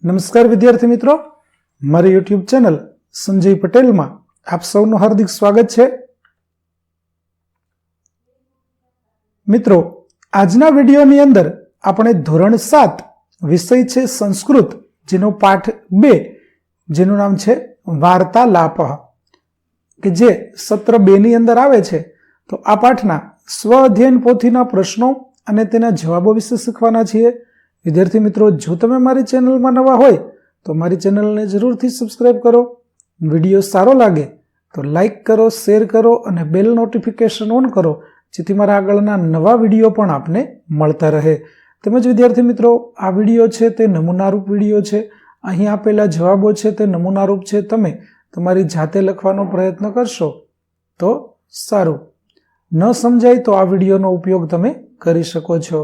નમસ્કાર વિદ્યાર્થી મિત્રો, મારી યુટ્યુબ ચેનલ સંજય પટેલમાં આપ સૌનું હાર્દિક સ્વાગત છે. મિત્રો, આજના વિડીયોની અંદર આપણે ધોરણ 7 વિષય છે સંસ્કૃત, જેનો પાઠ 2 જેનું નામ છે વાર્તાલાપ, કે જે સત્ર 2 ની અંદર આવે છે. તો આ પાઠના સ્વ અધ્યયન પોથીના પ્રશ્નો અને તેના જવાબો વિશે શીખવાના છીએ. વિદ્યાર્થી મિત્રો, જો તમે મારી ચેનલમાં નવા હોય તો મારી ચેનલને જરૂરથી સબસ્ક્રાઇબ કરો. વિડીયો સારો લાગે તો લાઈક કરો, શેર કરો અને બેલ નોટિફિકેશન ઓન કરો, જેથી મારા આગળના નવા વિડીયો પણ આપને મળતા રહે. તેમજ વિદ્યાર્થી મિત્રો, આ વિડીયો છે તે નમૂનારૂપ વિડીયો છે. અહીં આપેલા જવાબો છે તે નમૂનારૂપ છે. તમે તમારી જાતે લખવાનો પ્રયત્ન કરશો તો સારું. ન સમજાય તો આ વિડીયોનો ઉપયોગ તમે કરી શકો છો.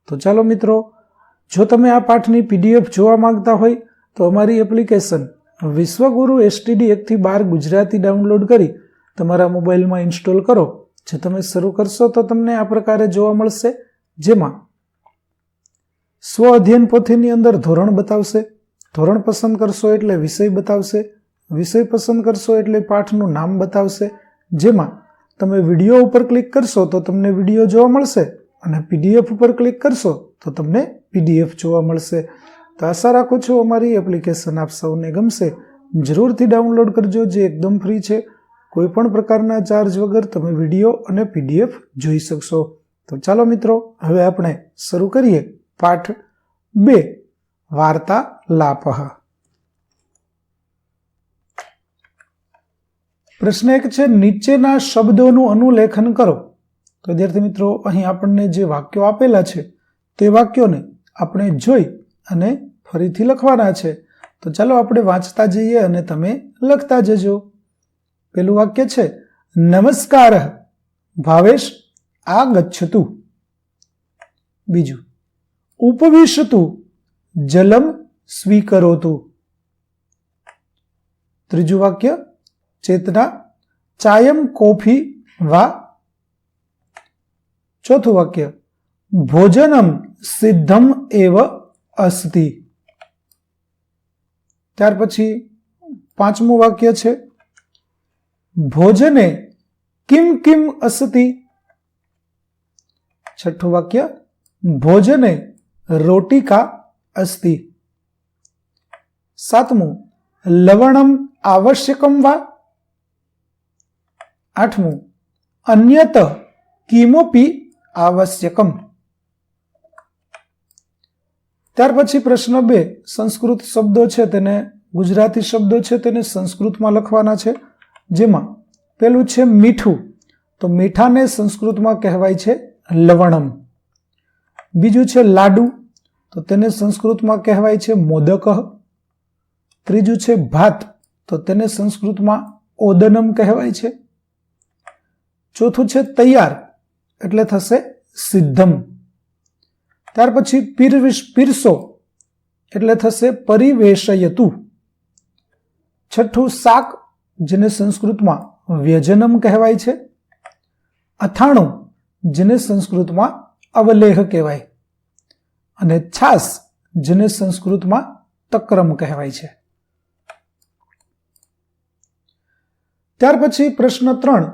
તો ચાલો મિત્રો, જો તમે આ પાઠની PDF જોવા માંગતા હોય તો અમારી એપ્લિકેશન વિશ્વગુરુ STD 1 થી 12 ગુજરાતી ડાઉનલોડ કરી તમારા મોબાઈલમાં ઇન્સ્ટોલ કરો. જે તમે શરૂ કરશો તો તમને આ પ્રકારે જોવા મળશે, જેમાં સ્વ અધ્યયન પોથીની અંદર ધોરણ બતાવશે, ધોરણ પસંદ કરશો એટલે વિષય બતાવશે, વિષય પસંદ કરશો એટલે પાઠનું નામ બતાવશે. જેમાં તમે વિડીયો ઉપર ક્લિક કરશો તો તમને વિડીયો જોવા મળશે અને PDF ઉપર ક્લિક કરશો તો તમને PDF જોવા મળશે. તો આશા રાખું છું અમારી એપ્લિકેશન આપ સૌને ગમશે. જરૂરથી ડાઉનલોડ કરજો, જે એકદમ ફ્રી છે. કોઈ પણ પ્રકારના ચાર્જ વગર તમે વિડીયો અને PDF જોઈ શકશો. તો ચાલો મિત્રો, હવે આપણે શરૂ કરીએ પાઠ 2 વાર્તાલાપ. પ્રશ્ન 1 છે, નીચેના શબ્દોનું અનુલેખન કરો. તો વિદ્યાર્થી મિત્રો, અહીં આપણને જે વાક્યો આપેલા છે તે વાક્યોને આપણે જોઈ અને ફરીથી લખવાના છે. તો ચાલો આપણે વાંચતા જઈએ અને તમે લખતા જજો. પેલું વાક્ય છે, નમસ્કાર ભાવેશ આગચ્છતુ. બીજું, ઉપવિશતુ જલમ સ્વીકરોતુ. ત્રીજું વાક્ય, ચેતના ચાયમ કોફી વા. ચોથું વાક્ય, ભોજનમ સિદ્ધમ એવ અસ્તિ. ત્યાર પછી 5મું વાક્ય છે, ભોજને કિમ કિમ અસ્તિ. 6થું વાક્ય, ભોજને રોટિકા અસ્તિ. 7મું, લવણમ આવશ્યકમ વા. 8મું, અન્યત કિમોપી આવશ્યકમ. ત્યાર પછી પ્રશ્ન 2, સંસ્કૃત શબ્દો છે તેને ગુજરાતી શબ્દો છે તેને સંસ્કૃતમાં લખવાના છે. જેમાં પેલું છે મીઠું, તો મીઠાને સંસ્કૃતમાં કહેવાય છે લવણમ. બીજું છે લાડુ, તો તેને સંસ્કૃતમાં કહેવાય છે મોદક. ત્રીજું છે ભાત, તો તેને સંસ્કૃતમાં ઓદનમ કહેવાય છે. ચોથું છે તૈયાર, એટલે થશે સિદ્ધમ. ત્યાર પછી પીરસો, એટલે થશે પરિવેશયતુ. 6થું શાક, જેને સંસ્કૃતમાં વ્યજનમ કહેવાય છે. અથાણું, જેને સંસ્કૃતમાં અવલેહ કહેવાય. અને છાસ, જેને સંસ્કૃતમાં તક્રમ કહેવાય છે. ત્યાર પછી પ્રશ્ન 3,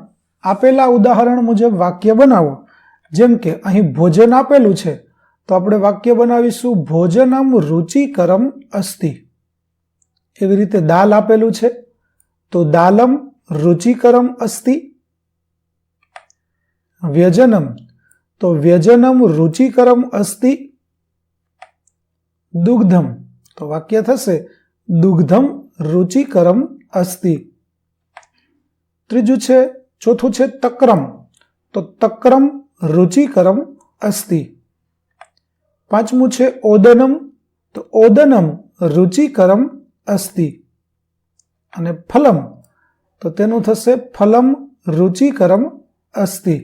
આપેલા ઉદાહરણ મુજબ વાક્ય બનાવો. જેમ કે અહીં ભોજન આપેલું છે તો આપણે વાક્ય બનાવીશું, ભોજનમ રુચિકરમ અસ્તિ. એવી રીતે દાલ આપેલું છે તો દાલમ રુચિકરમ અસ્તિ. વ્યજનમ, તો વ્યજનમ રુચિકરમ અસ્તિ. દુગ્ધમ, તો વાક્ય થશે દુગ્ધમ રુચિકરમ અસ્તિ. ચોથું છે તક્રમ, તો તક્રમ રુચિકરમ અસ્તિ. 5મું છે ઓદનમ, તો ઓદનમ રુચિકરમ અસ્તિ. અને ફલમ, તો તેનું થશે ફલમ રુચિકરમ અસ્તિ.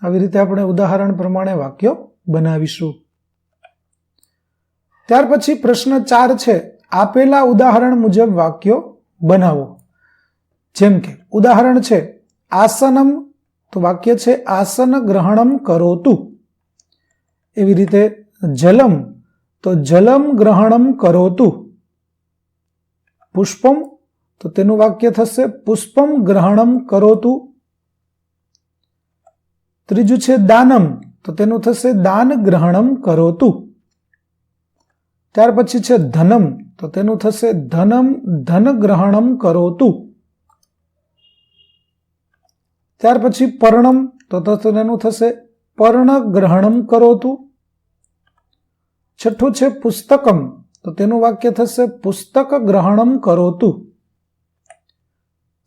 આવી રીતે આપણે ઉદાહરણ પ્રમાણે વાક્યો બનાવીશું. ત્યાર પછી પ્રશ્ન 4 છે, આપેલા ઉદાહરણ મુજબ વાક્યો બનાવો. જેમ કે ઉદાહરણ છે આસનમ, તો વાક્ય છે આસન ગ્રહણમ કરોતુ. એવી રીતે જલમ, તો જલમ ગ્રહણમ કરોતુ. પુષ્પમ તો તેનું વાક્ય થશે પુષ્પમ ગ્રહણમ કરોતુ. ત્રીજું છે દાનમ તો તેનું થશે દાન ગ્રહણમ કરોતુ. ત્યાર પછી છે ધનમ તો તેનું થશે ધનમ ધન ગ્રહણમ કરોતુ. ત્યાર પછી પર્ણમ તો તેનું થશે પર્ણ ગ્રહણમ કરોતુ. છઠ્ઠું છે પુસ્તકમ તો તેનું વાક્ય થશે પુસ્તક ગ્રહણમ કરોતુ.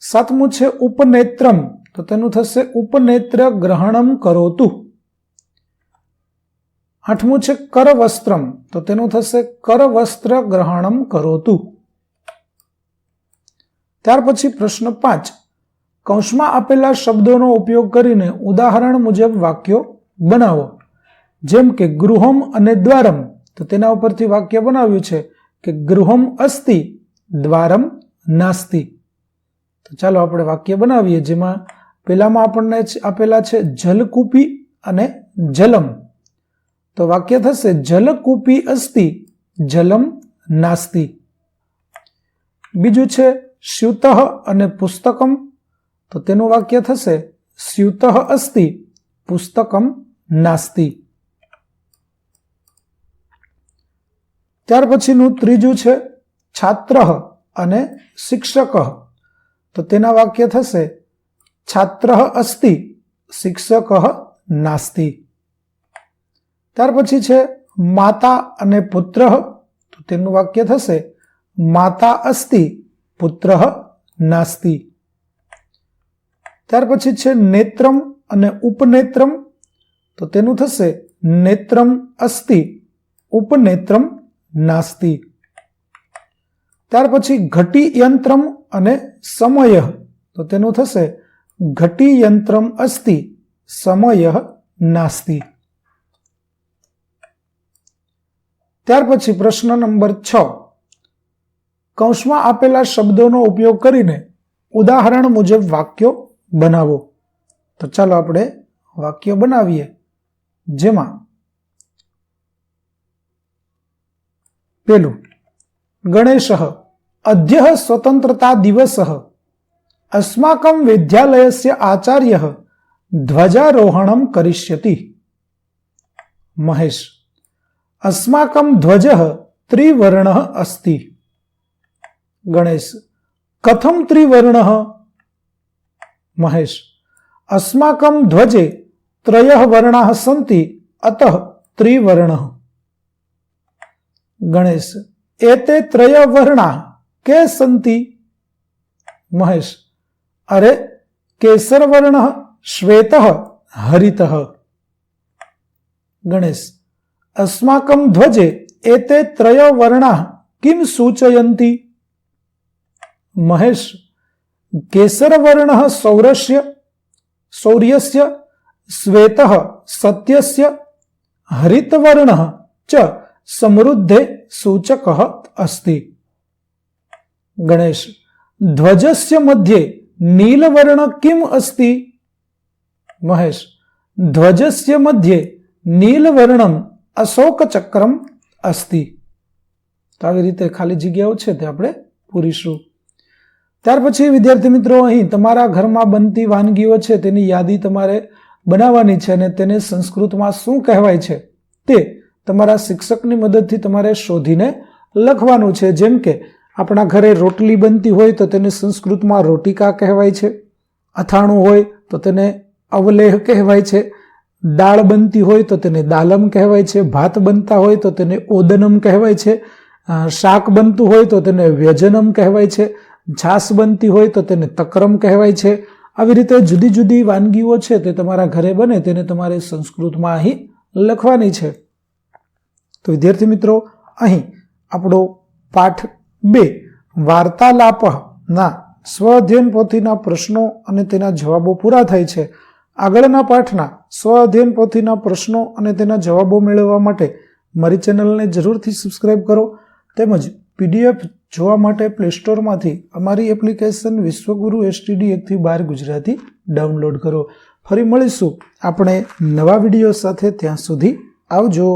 સાતમું છે ઉપનેત્રમ તો તેનું થશે ઉપનેત્ર ગ્રહણમ કરોતુ. આઠમું છે કરવસ્ત્રમ તો તેનું થશે કરવસ્ત્ર ગ્રહણમ કરોતુ. ત્યાર પછી પ્રશ્ન 5, કૌંસમાં આપેલા શબ્દોનો ઉપયોગ કરીને ઉદાહરણ મુજબ વાક્યો બનાવો. જેમ કે ગૃહમ અને દ્વારમ તો તેના ઉપરથી વાક્ય બનાવ્યું છે કે ગૃહમ અસ્તિ દ્વારમ નાસ્તિ. તો ચાલો આપણે વાક્ય બનાવીએ, જેમાં પહેલામાં આપણને આપેલા છે જલકૂપી અને જલમ. તો વાક્ય થશે જલકૂપી અસ્તિ જલમ નાસ્તિ. બીજું છે સ્યુતઃ અને પુસ્તકમ તો તેનું વાક્ય થશે સ્યુતઃ અસ્તિ પુસ્તકમ નાસ્તિ. ત્યાર પછીનું ત્રીજું છે છાત્ર અને શિક્ષક તો તેના વાક્ય થશે છાત્ર અસ્તિ શિક્ષક નાસ્તિ. ત્યાર પછી છે માતા અને પુત્ર તો તેનું વાક્ય થશે માતા અસ્તિ પુત્ર નાસ્તિ. ત્યાર પછી છે નેત્રમ અને ઉપનેત્રમ તો તેનું થશે નેત્રમ અસ્તિ ઉપનેત્રમ નાસ્તિ. ત્યાર પછી ઘટી યંત્રમ અને સમય તો તેનું થશે ઘટી યંત્રમ અસ્તિ સમય નાસ્તિ. ત્યાર પછી પ્રશ્ન નંબર 6, કૌંસમાં આપેલા શબ્દોનો ઉપયોગ કરીને ઉદાહરણ મુજબ વાક્યો બનાવો. તો ચાલો આપણે વાક્ય બનાવીએ, જેમાં પેલું ગણેશ અદ્ય સ્વતંત્રતા દિવસ अस्माकं विद्यालयस्य आचार्यः ध्वजारोहणं करिष्यति. महेश अस्माकं ध्वजः त्रिवर्णः अस्ति. गणेश कथं त्रिवर्णः? महेश अस्माकं ध्वजे त्रयः वर्णाः सन्ति अतः त्रिवर्णः. गणेश एते त्रयः वर्णाः के सन्ति? महेश अरे केसरवर्णः श्वेतः हरितः. गणेश अस्माकं ध्वजे एते त्रयः वर्णाः किं सूचयन्ति? महेश केसरवर्णः शौर्यस्य श्वेतः सत्यस्य हरितवर्णः च समृद्धे सूचकः अस्ति. गणेश ध्वजस्य मध्ये नीलवर्ण किम अस्ति? महेश ध्वजस्य मध्ये नीलवर्णम अशोक चक्रम अस्ति. तो આવી રીતે ખાલી જગ્યાઓ છે તે આપણે પૂરીશું. ત્યાર પછી વિદ્યાર્થી મિત્રો અહીં તમારા ઘરમાં બનતી વાનગીઓ છે તેની યાદી તમારે બનાવવાની છે અને તેને સંસ્કૃતમાં શું કહેવાય છે તે તમારા શિક્ષકની મદદથી તમારે શોધીને લખવાનું છે. જેમ કે આપણા ઘરે રોટલી બનતી હોય તો તેને સંસ્કૃતમાં રોટિકા કહેવાય છે, અથાણું હોય તો તેને અવલેહ કહેવાય છે, દાળ બનતી હોય તો તેને દાલમ કહેવાય છે, ભાત બનતા હોય તો તેને ઓદનમ કહેવાય છે, શાક બનતું હોય તો તેને વ્યજનમ કહેવાય છે, છાશ બનતી હોય તો તેને તકરમ કહેવાય છે. આવી રીતે જુદી જુદી વાનગીઓ છે તે તમારા ઘરે બને તેને તમારે સંસ્કૃતમાં અહીં લખવાની છે. તો વિદ્યાર્થી મિત્રો અહીં આપણો પાઠ 2 વાર્તાલાપ ના સ્વઅધ્યયન પોથીના પ્રશ્નો અને તેના જવાબો પૂરા થાય છે. આગળના પાઠના સ્વઅધ્યયન પોથીના પ્રશ્નો અને તેના જવાબો મેળવવા માટે મારી ચેનલને જરૂરથી સબસ્ક્રાઇબ કરો. તેમજ PDF જોવા માટે પ્લે સ્ટોરમાંથી અમારી એપ્લિકેશન વિશ્વગુરુ STD 1-12 ગુજરાતી ડાઉનલોડ કરો. ફરી મળીશું આપણે નવા વિડીયો સાથે. ત્યાં સુધી આવજો.